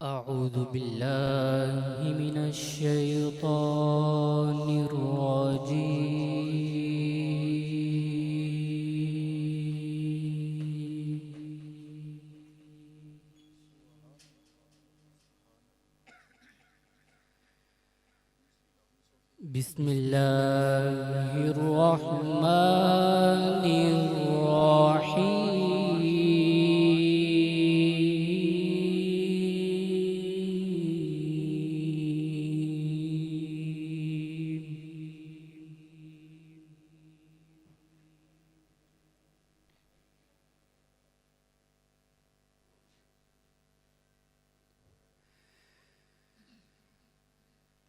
أعوذ بالله من الشيطان الرجيم. بسم الله الرحمن الرحيم.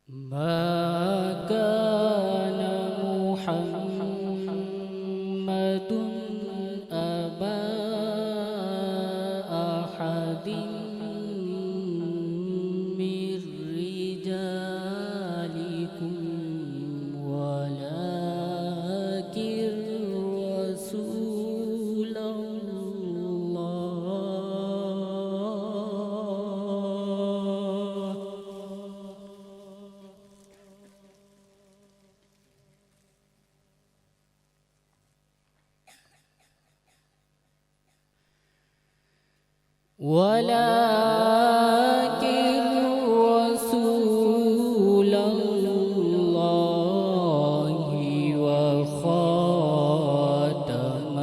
ما كان محمد أبا أحد من رجالكم ولكن رسول الله ولكن رسول الله وخاتم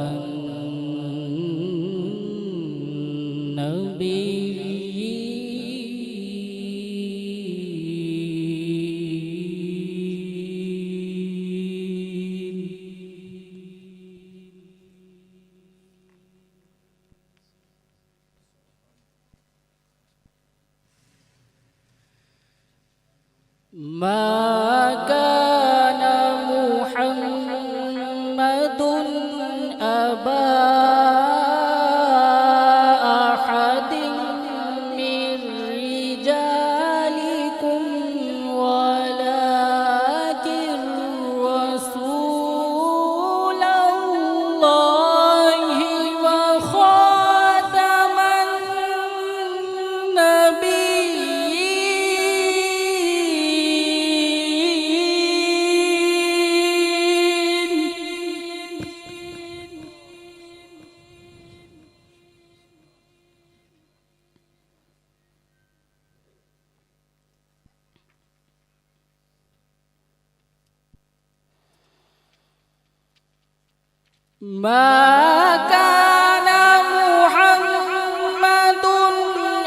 النبيين. ما كان محمد أبا أحد من رجالكم ولكن رسول الله وخاتم ما كان محمد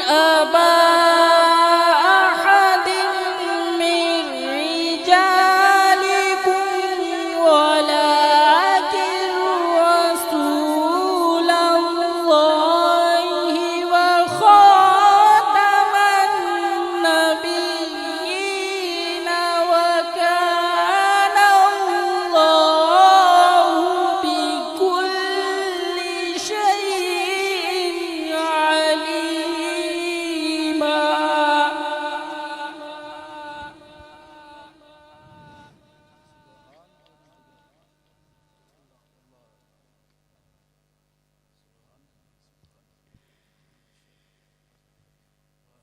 أبا أحد من رجالكم ولكن رسول الله وخاتم النبيين وكان الله بكل شيء عليما.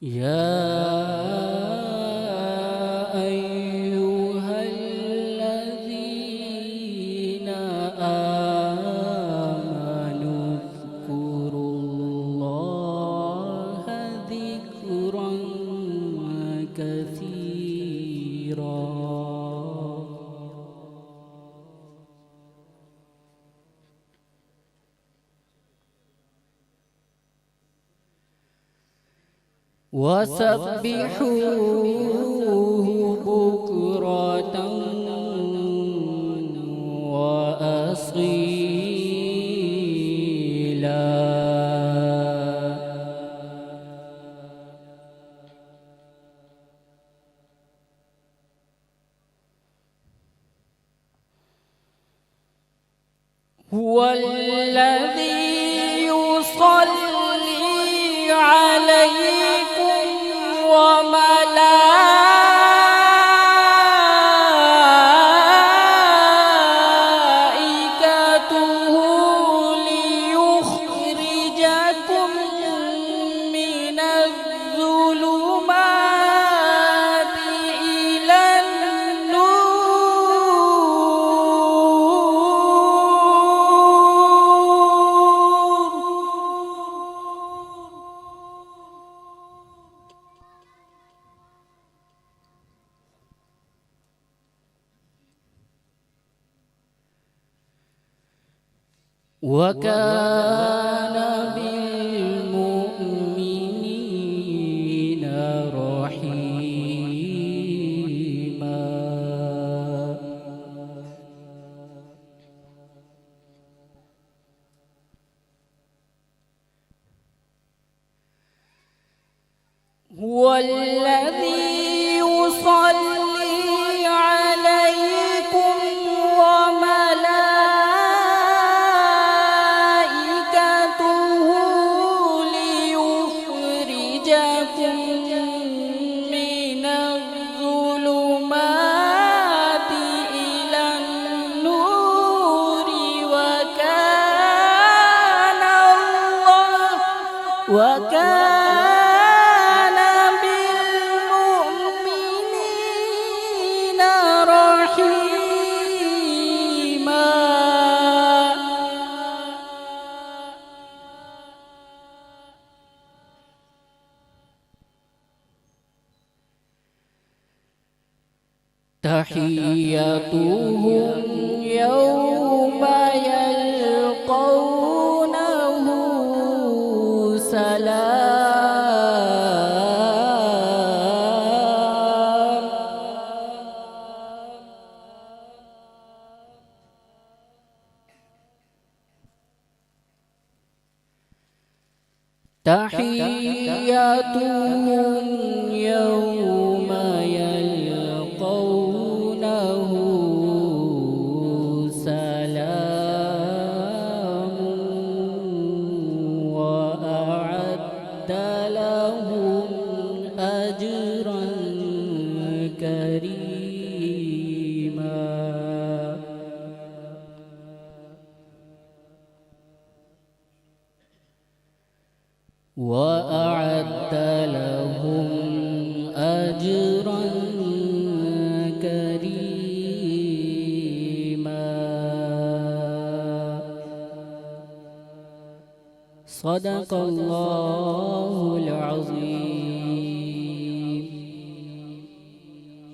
يا أيها الذين آمنوا اذكروا الله ذكرا كثيرا. وسبحوه بكرة وأصيلا. هو الذي يصلي عليكم وملائكته ليخرجكم من الظلمات وكان بالمؤمنين رحيما. هو الذي يصلي عليكم وملائكته ليخرجكم من الظلمات إلى النور، وكان بالمؤمنين رحيما. تحيتهم يوم يلقونه سلام. تحيتهم يوم يلقونه سلام، وأعد لهم أجرا كريما. وأعد لهم أجرا كريما. صدق الله العظيم.